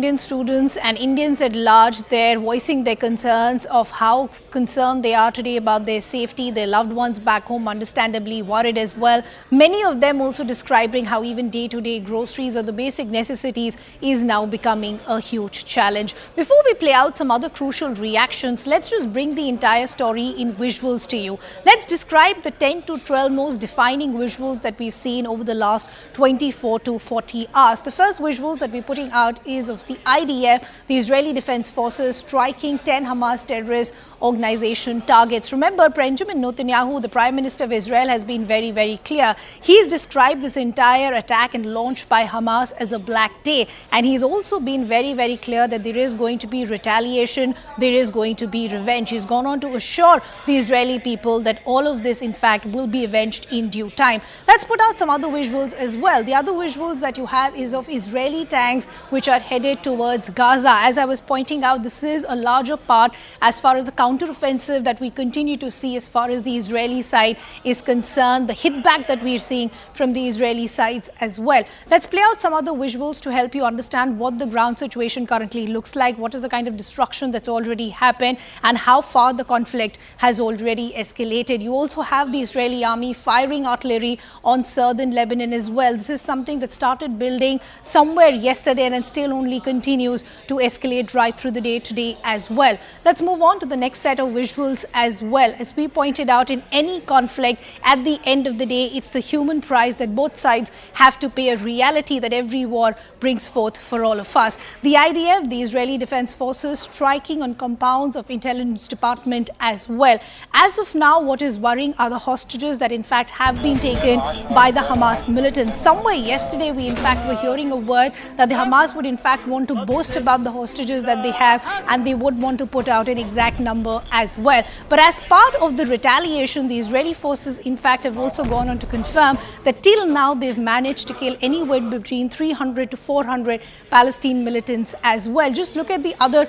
Indian students and Indians at large, they're voicing their concerns of how concerned they are today about their safety, their loved ones back home, understandably worried as well. Many of them also describing how even day-to-day groceries or the basic necessities is now becoming a huge challenge. Before we play out some other crucial reactions, let's just bring the entire story in visuals to you. Let's describe the 10 to 12 most defining visuals that we've seen over the last 24 to 40 hours. The first visuals that we're putting out is of the IDF, the Israeli Defense Forces, striking 10 Hamas terrorist organization targets. Remember, Benjamin Netanyahu, the Prime Minister of Israel, has been very, very clear. He's described this entire attack and launch by Hamas as a black day. And he's also been very, very clear that there is going to be retaliation, there is going to be revenge. He's gone on to assure the Israeli people that all of this, in fact, will be avenged in due time. Let's put out some other visuals as well. The other visuals that you have is of Israeli tanks which are headed towards Gaza. As I was pointing out, this is a larger part as far as the counteroffensive that we continue to see as far as the Israeli side is concerned, the hit back that we're seeing from the Israeli sides as well. Let's play out some other visuals to help you understand what the ground situation currently looks like, what is the kind of destruction that's already happened, and how far the conflict has already escalated. You also have the Israeli army firing artillery on southern Lebanon as well. This is something that started building somewhere yesterday and still only continues to escalate right through the day today as well. Let's move on to the next set of visuals as well. As we pointed out, in any conflict, at the end of the day, it's the human price that both sides have to pay, a reality that every war brings forth for all of us. The IDF, the Israeli Defense Forces, striking on compounds of intelligence department as well. As of now, what is worrying are the hostages that in fact have been taken by the Hamas militants. Somewhere yesterday, we in fact were hearing a word that the Hamas would in fact want to boast about the hostages that they have, and they would want to put out an exact number as well. But as part of the retaliation, the Israeli forces in fact have also gone on to confirm that till now they've managed to kill anywhere between 300 to 400 Palestinian militants as well. Just look at the other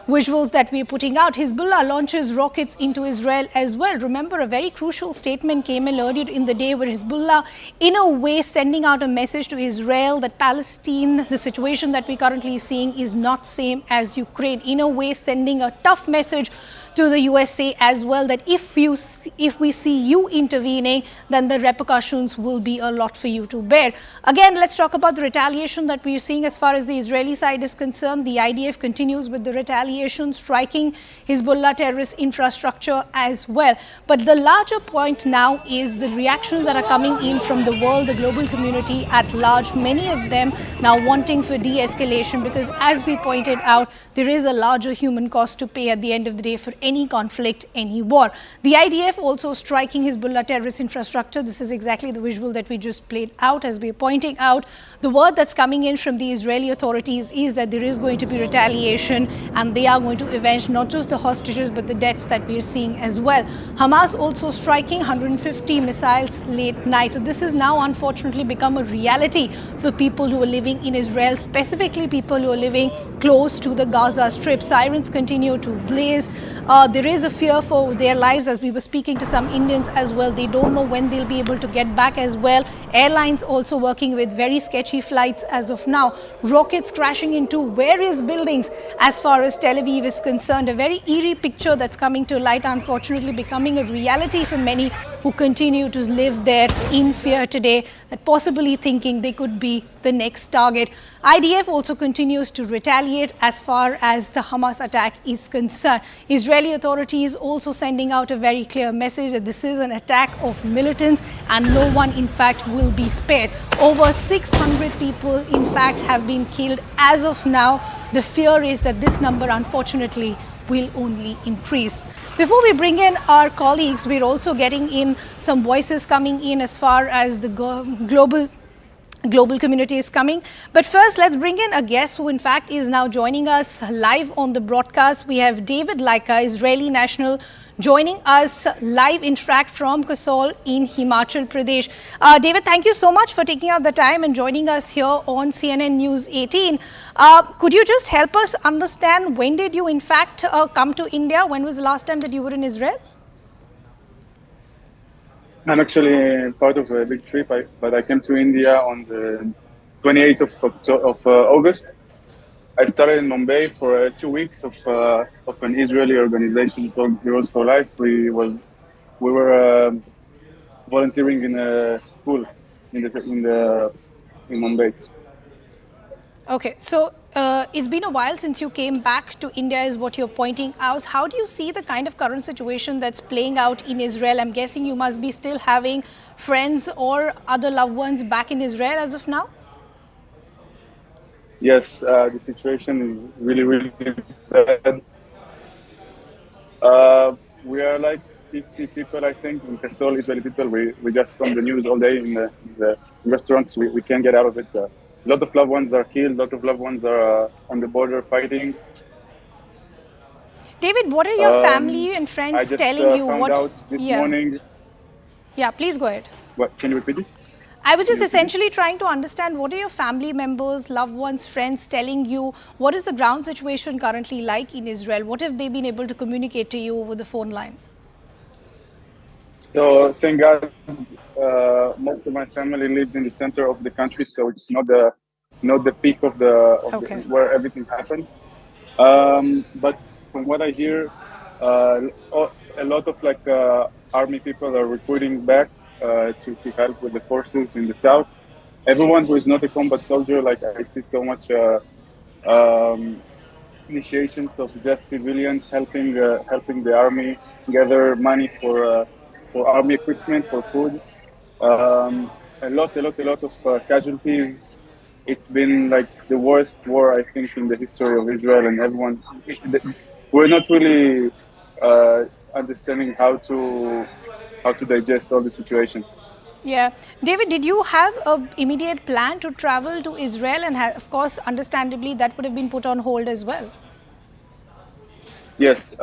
visuals that we're putting out. Hezbollah launches rockets into Israel as well. Remember, a very crucial statement came in earlier in the day where Hezbollah, in a way, sending out a message to Israel that Palestine, the situation that we're currently seeing, is not same as Ukraine. In a way, sending a tough message to the USA as well, that if we see you intervening, then the repercussions will be a lot for you to bear. Again, let's talk about the retaliation that we're seeing as far as the Israeli side is concerned. The IDF continues with the retaliation, striking Hezbollah terrorist infrastructure as well. But the larger point now is the reactions that are coming in from the world, the global community at large, many of them now wanting for de-escalation, because as we pointed out, there is a larger human cost to pay at the end of the day for any conflict, any war. The IDF also striking Hezbollah terrorist infrastructure. This is exactly the visual that we just played out. As we're pointing out, the word that's coming in from the Israeli authorities is that there is going to be retaliation, and they are going to avenge not just the hostages but the deaths that we're seeing as well. Hamas also striking 150 missiles late night. So this has now unfortunately become a reality for people who are living in Israel, specifically people who are living close to the Gaza Strip. Sirens continue to blaze. There is a fear for their lives, as we were speaking to some Indians as well. They don't know when they'll be able to get back as well. Airlines also working with very sketchy flights as of now. Rockets crashing into various buildings as far as Tel Aviv is concerned. A very eerie picture that's coming to light, unfortunately becoming a reality for many who continue to live there in fear today, that possibly thinking they could be the next target. IDF also continues to retaliate as far as the Hamas attack is concerned. Israeli authorities also sending out a very clear message that this is an attack of militants and no one in fact will be spared. Over 600 people in fact have been killed as of now. The fear is that this number unfortunately will only increase. Before we bring in our colleagues, we're also getting in some voices coming in as far as the global community is coming. But first, let's bring in a guest who in fact is now joining us live on the broadcast. We have David Laika, Israeli national, joining us live in fact from Kasol in Himachal Pradesh. David, thank you so much for taking out the time and joining us here on CNN News 18. Could you just help us understand, when did you in fact come to India? When was the last time that you were in Israel? I'm actually part of a big trip, but I came to India on the 28th of August. I started in Mumbai for 2 weeks of an Israeli organization called Heroes for Life. We were volunteering in a school in Mumbai. Okay, so it's been a while since you came back to India, is what you're pointing out. How do you see the kind of current situation that's playing out in Israel? I'm guessing you must be still having friends or other loved ones back in Israel as of now? Yes, the situation is really, really bad. We are like 50 people, I think, in Kasol, Israeli people. We just on the news all day in the restaurants. We can't get out of it. A lot of loved ones are killed. A lot of loved ones are on the border fighting. David, what are your Um, family and I friends just telling you? found What? out this Yeah. morning. Yeah, please go ahead. What? Can you repeat this? I was Can just you repeat this? essentially trying to understand what are your family members, loved ones, friends telling you? What is the ground situation currently like in Israel? What have they been able to communicate to you over the phone line? So thank God, most of my family lives in the center of the country, so it's not the peak of the Okay. where everything happens. But from what I hear, uh, a lot of like army people are recruiting back to help with the forces in the south. Everyone who is not a combat soldier, like I see so much um, initiations of just civilians helping the army gather money for army equipment for food. A lot of casualties. It's been like the worst war I think in the history of Israel, and everyone we're not really uh, understanding how to digest all the situation. Yeah. David, did you have an immediate plan to travel to Israel? And of course, understandably, that would have been put on hold as well. Yes,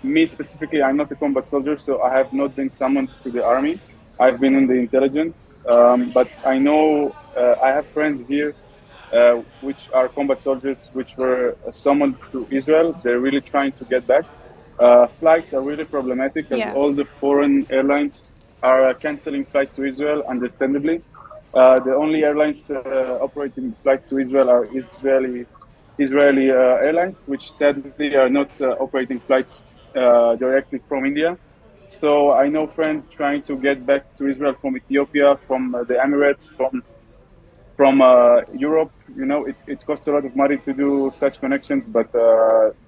me specifically, I'm not a combat soldier, so I have not been summoned to the army. I've been in the intelligence, but I know I have friends here which are combat soldiers, which were summoned to Israel. They're really trying to get back. Flights are really problematic as Yeah. all the foreign airlines are canceling flights to Israel, understandably. The only airlines operating flights to Israel are Israeli airlines, which sadly are not operating flights directly from India. So I know friends trying to get back to Israel from Ethiopia, from the Emirates, from Europe. You know, it costs a lot of money to do such connections, but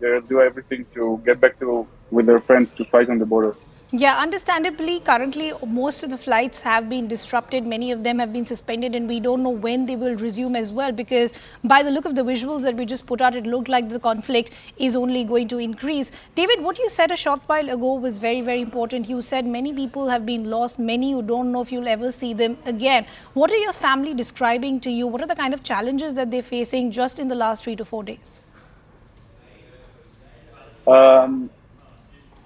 they do everything to get back to with their friends to fight on the border. Yeah, understandably, currently most of the flights have been disrupted. Many of them have been suspended, and we don't know when they will resume as well. Because by the look of the visuals that we just put out, it looked like the conflict is only going to increase. David, what you said a short while ago was very, very important. You said many people have been lost, many you don't know if you'll ever see them again. What are your family describing to you? What are the kind of challenges that they're facing just in the last 3 to 4 days? Um,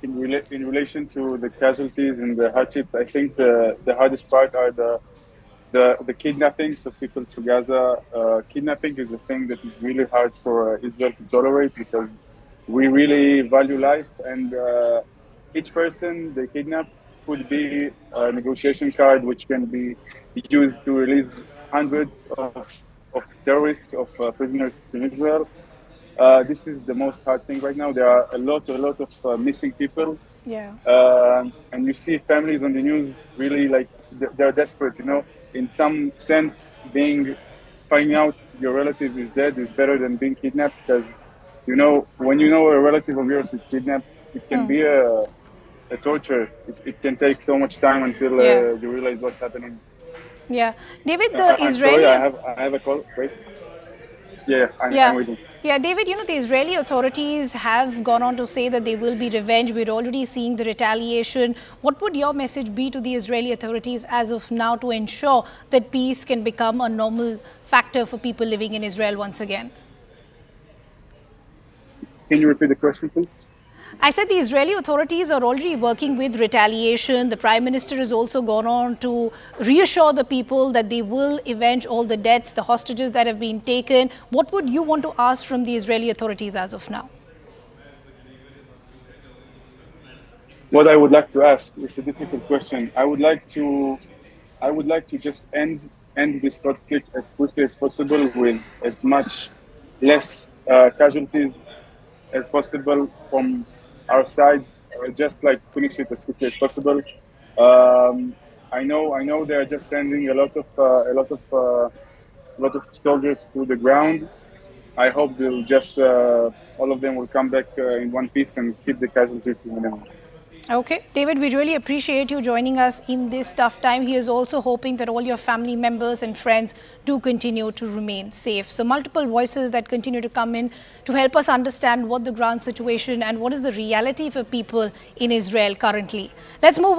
in relation to the casualties and the hardships, I think the hardest part are the kidnappings of people to Gaza. Kidnapping is a thing that is really hard for Israel to tolerate because we really value life, and each person they kidnap could be a negotiation card which can be used to release hundreds of terrorists, of prisoners in Israel. This is the most hard thing right now. There are a lot of missing people, Yeah. and you see families on the news really like they're desperate. You know, in some sense, being finding out your relative is dead is better than being kidnapped because you know when you know a relative of yours is kidnapped, it can be a torture. It can take so much time until Yeah. you realize what's happening. Yeah. David, the I'm sorry, Israeli. I have a call. Wait, yeah, I'm Yeah. waiting. Yeah, David, the Israeli authorities have gone on to say that they will be revenge. We're already seeing the retaliation. What would your message be to the Israeli authorities as of now to ensure that peace can become a normal factor for people living in Israel once again? Can you repeat the question, please? I said the Israeli authorities are already working with retaliation. The Prime Minister has also gone on to reassure the people that they will avenge all the deaths, the hostages that have been taken. What would you want to ask from the Israeli authorities as of now? What I would like to ask is a difficult question. I would like to just end this conflict as quickly as possible with as much less casualties as possible from our side, just like finish it as quickly as possible. I know they are just sending a lot of soldiers to the ground. I hope they'll just all of them will come back in one piece and keep the casualties to minimum. Okay, David, we really appreciate you joining us in this tough time. He is also hoping that all your family members and friends do continue to remain safe. So multiple voices that continue to come in to help us understand what the ground situation and what is the reality for people in Israel currently. Let's move